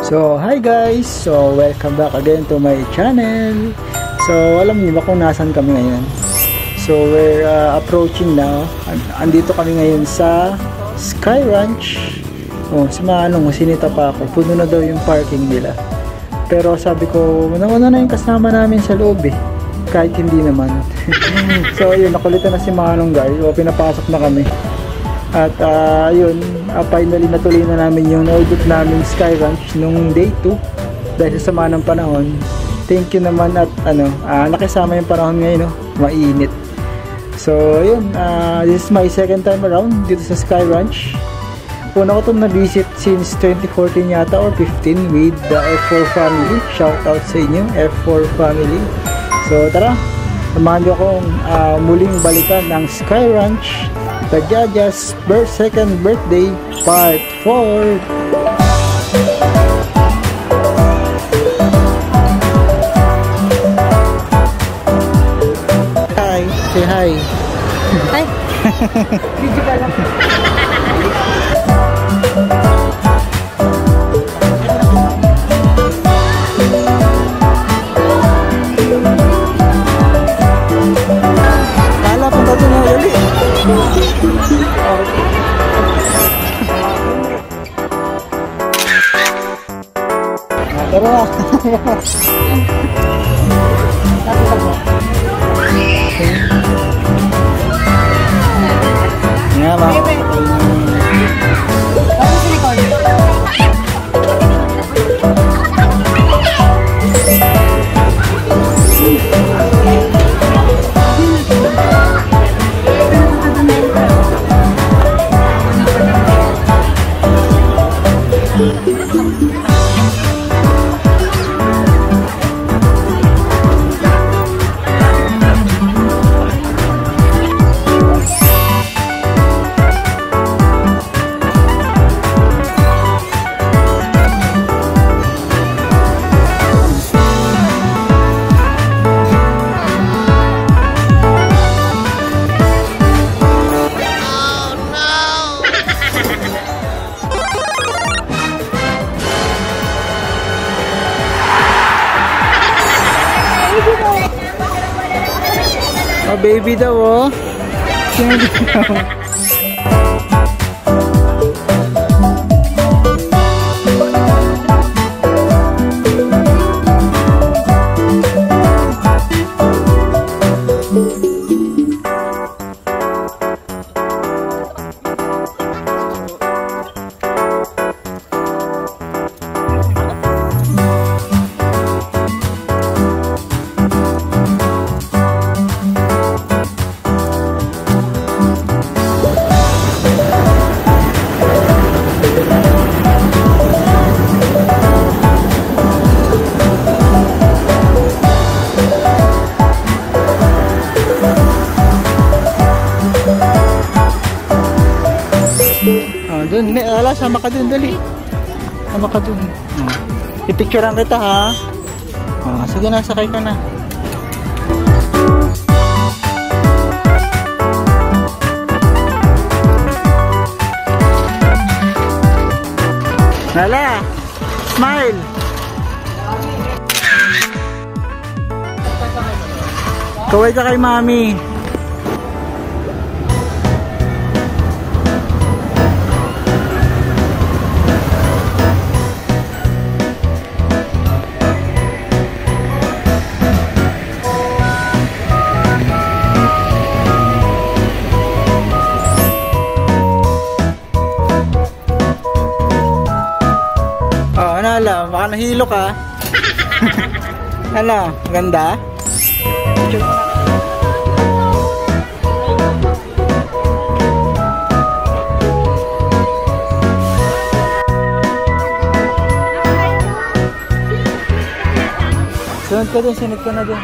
So, hi guys! So, welcome back again to my channel. So, alam niyo ba kung nasan kami ngayon? So, we're approaching now. Andito kami ngayon sa Sky Ranch. Oh, sa mga masinita pa ako. Puno na daw yung parking nila. Pero sabi ko, una na yung kasama namin sa loob eh. Kahit hindi naman. So, yun, nakulitan na si Manong guys. So, pinapasok na kami. At yun, finally natuloy na namin yung naudot namin Sky Ranch nung day 2 dahil sa sama ng panahon. Thank you naman at nakisama yung panahon ngayon, no? Mainit. So yun, this is my second time around dito sa Sky Ranch. Una ko itong na-visit since 2014 yata or 15 with the F4 family. Shout out sa inyo, F4 family. So tara, samahan nyo akong muling balikan ng Sky Ranch, the Jaja's second birthday part 4. Hi, say hi. Hi. Video ka lang. Kala punta doon na dali. Tara na. Nga ba? Oh, baby daw, oh. Doon, sama ka dun, dali. Sama ka dun. Ipicturean kita, ha? Sige na, sakay ka na. Nala, smile. Kaway ka kay mami. Hala, baka nahilo ka. Hala, ganda. Sunod ka dun, sunod ka na dun.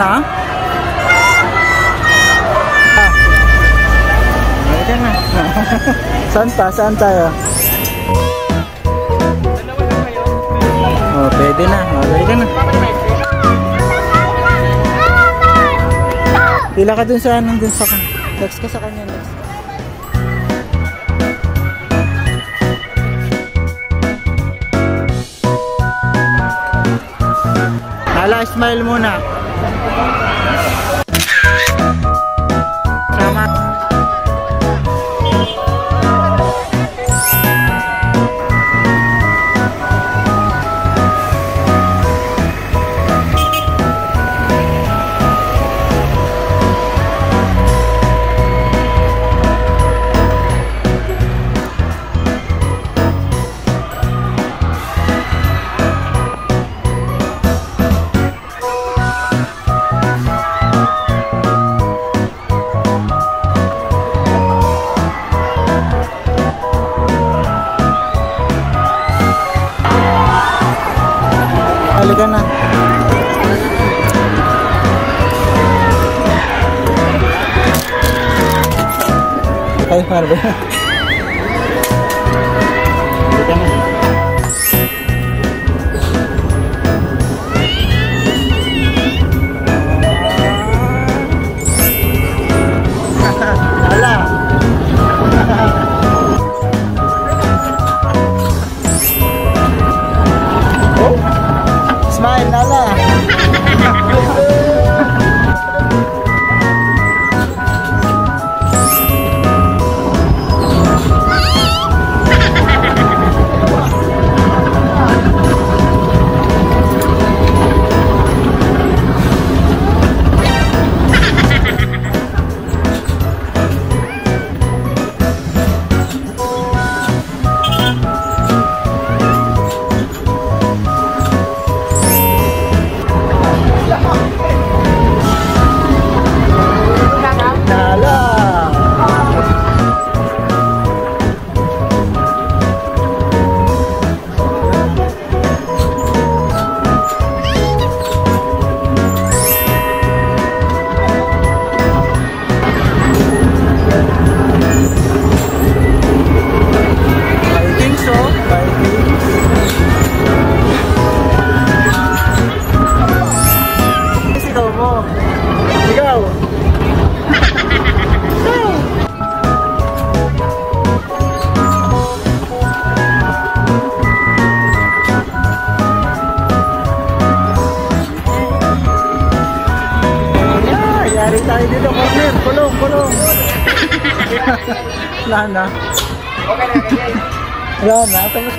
na? Halika na. Saan tayo? Oh, pwede na. Halika na. Pila ka dun sa text ka sa kanya. Next. Hala, smile muna. Sama. Halika na. Ay, mahal ba? Halika na. Hala. Smile, Nala. Tayo dito, corner, kulong. Wala na. Wala na. Tapos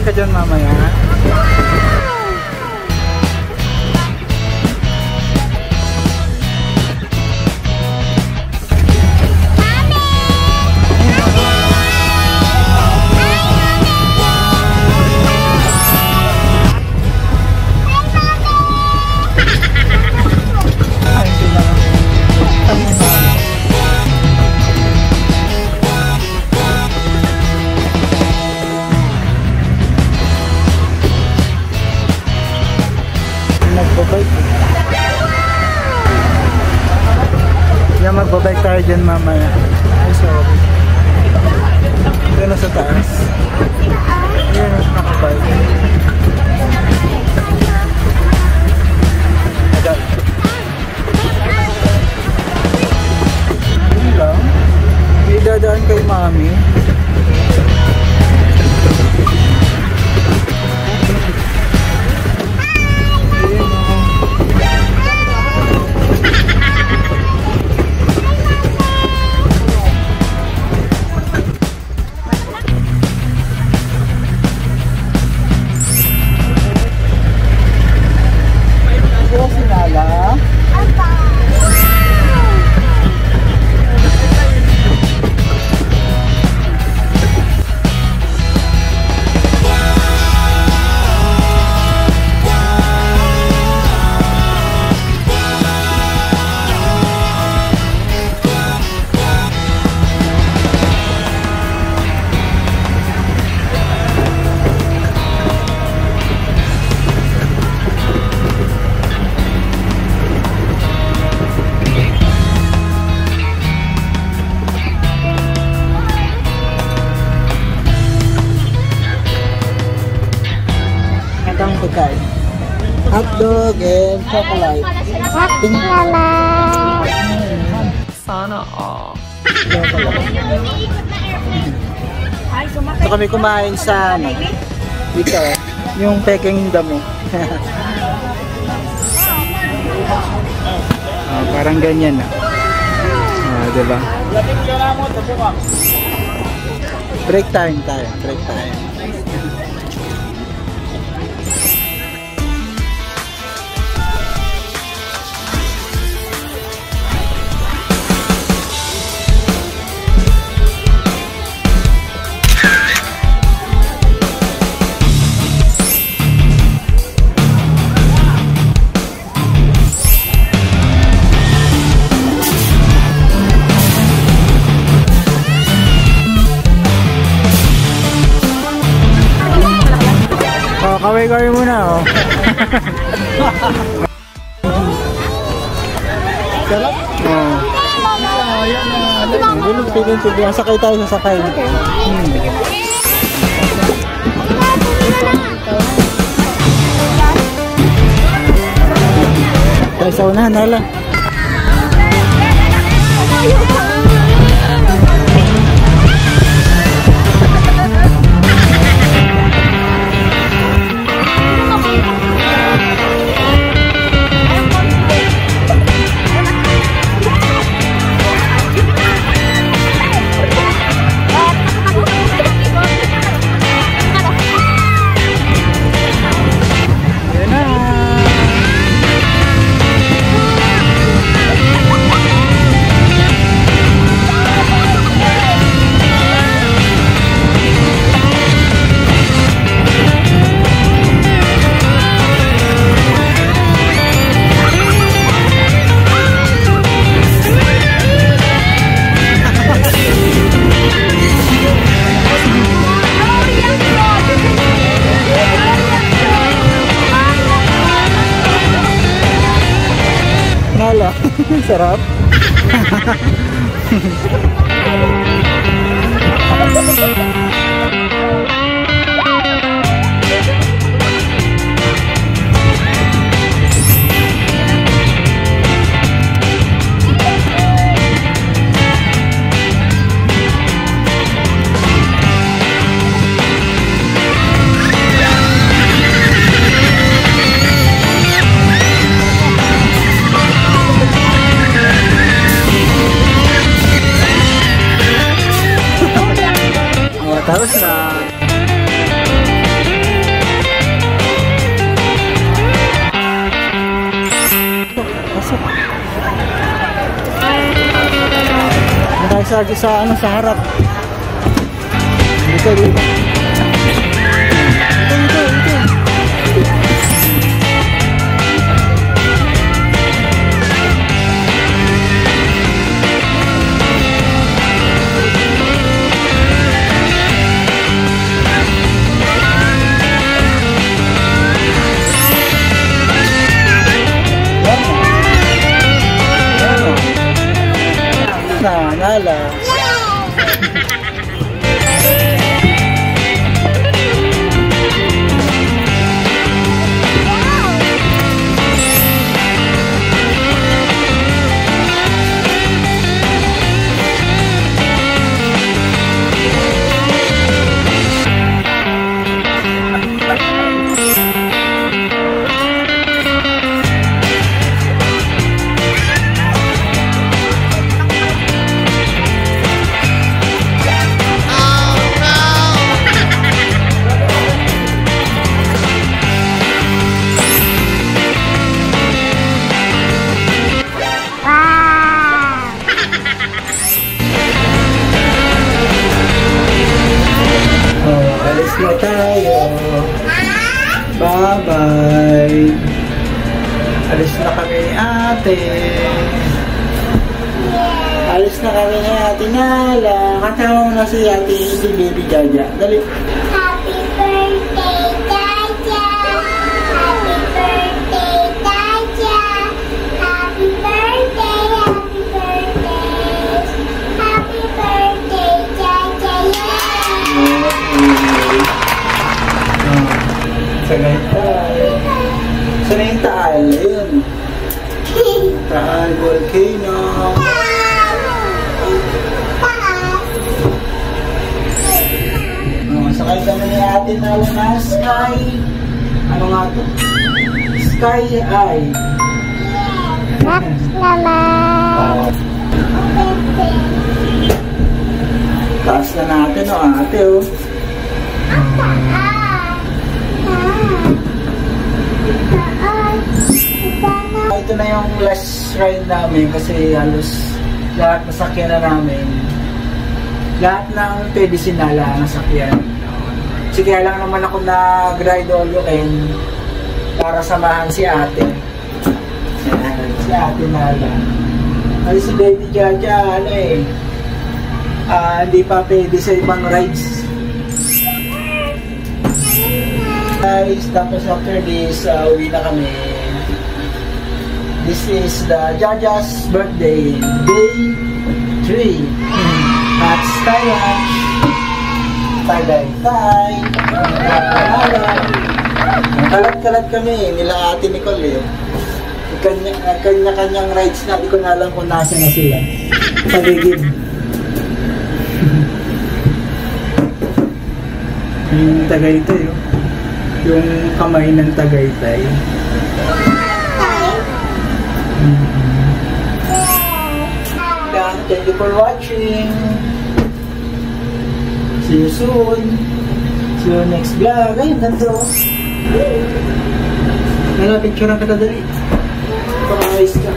ka dyan mamaya. Babalik tayo dyan mamaya. Ay, sorry. Ito na sa taas. Ayan, nakabike. Agad. Yun lang. May dadaan kay mami. Pagkain. Hotdog and chocolate. Sana all. So kami kumain sa dito, yung peking damo. Parang ganyan na. Diba? Break time tayo. Break time. Kaway-kaway muna, oh. Sarap? Oo. Gulog, pigil-pigil. Sakay tayo sa sakay. Tayo sa unahan, hala. Nala, sarap. Tapos na. Pasok. Dahil sa harap. Dito. Nala. Alis na tayo. Bye-bye. Alis na kami ni ate. Alis na kami ni ate Nala. Kasama mo na si ate, si baby Jaja. Dali. Happy birthday, Jaja! Happy birthday, Jaja! Happy birthday, happy birthday! Happy birthday, Jaja! Sagay tayo. Saan yung Taal? Ayun. Taal Volcano. Sakay kami ni ate Nala na Sky. Ano nga to? Sky Eye. Next naman! Taas na natin o ate o. Ito na yung last ride namin kasi halos lahat nasakyan na namin. Lahat ng pwede sinala nasakyan. Sige lang naman ako nag-ride all weekend para samahan si ate. Yan, si ate Nala. Ay si baby Jaja ano eh. Hindi pa pwede sa ibang rides. Guys, tapos after this, uwi na kami. This is the Jaja's birthday, day 3. That's Thailand. Tagaytay. Kalat-kalat kami, nila ate Nicole eh. Kanya-kanyang rides na, di ko na alam kung nasa na sila. Sa ligid. Yung Tagaytay oh. Yung kamay ng Tagaytay. Thank you for watching. See you soon. See you next vlog. Ayun, ganito. Nala, picturean ka dali. Paka-ayos ka.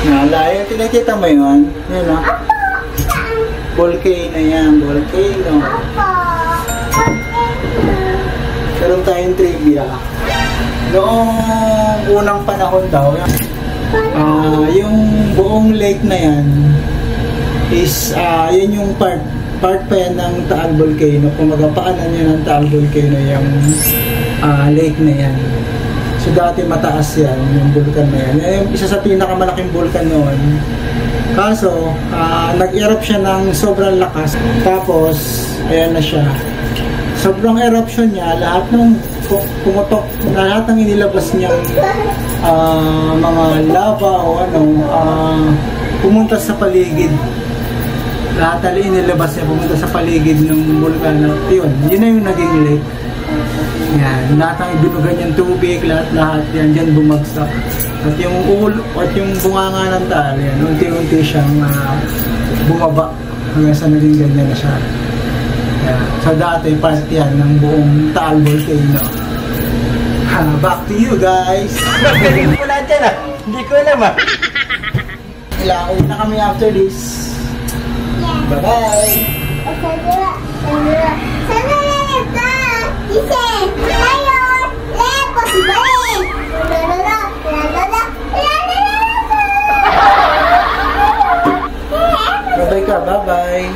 Nalaya, tinakita mo yun? Yan o. Volcano yan, volcano. Meron tayong trivia. Noong unang panahon daw, yung buong lake na yan is, yun yung part pa yan ng Taal Volcano. Kung magapaanan nyo ng Taal Volcano yung lake na yan. So dati mataas yan, yung vulkan na yan. Yung isa sa pinakamalaking vulkan noon. Kaso, nag-erupt siya ng sobrang lakas. Tapos, ayan na siya. Sobrang eruption niya, lahat ng pumutok, lahat ng inilabas niyang mga lava o ano, pumunta sa paligid. Lahat na inilabas niya, pumunta sa paligid ng vulkan. Yun na yung naging lake. Yan, lahat ng ibinugan niyang tubig, lahat yan dyan bumagsak. At yung bunganga ng Taal, yan, unti-unti siyang bumaba hanggang sa naging ganyan na siya. Yeah. So dati part yan ng buong Taal Volcano. Back to you guys. Wala dyan ah. Hindi ko alam ah. Ilauwi na kami after this. Bye bye. Bye bye ka. Bye bye.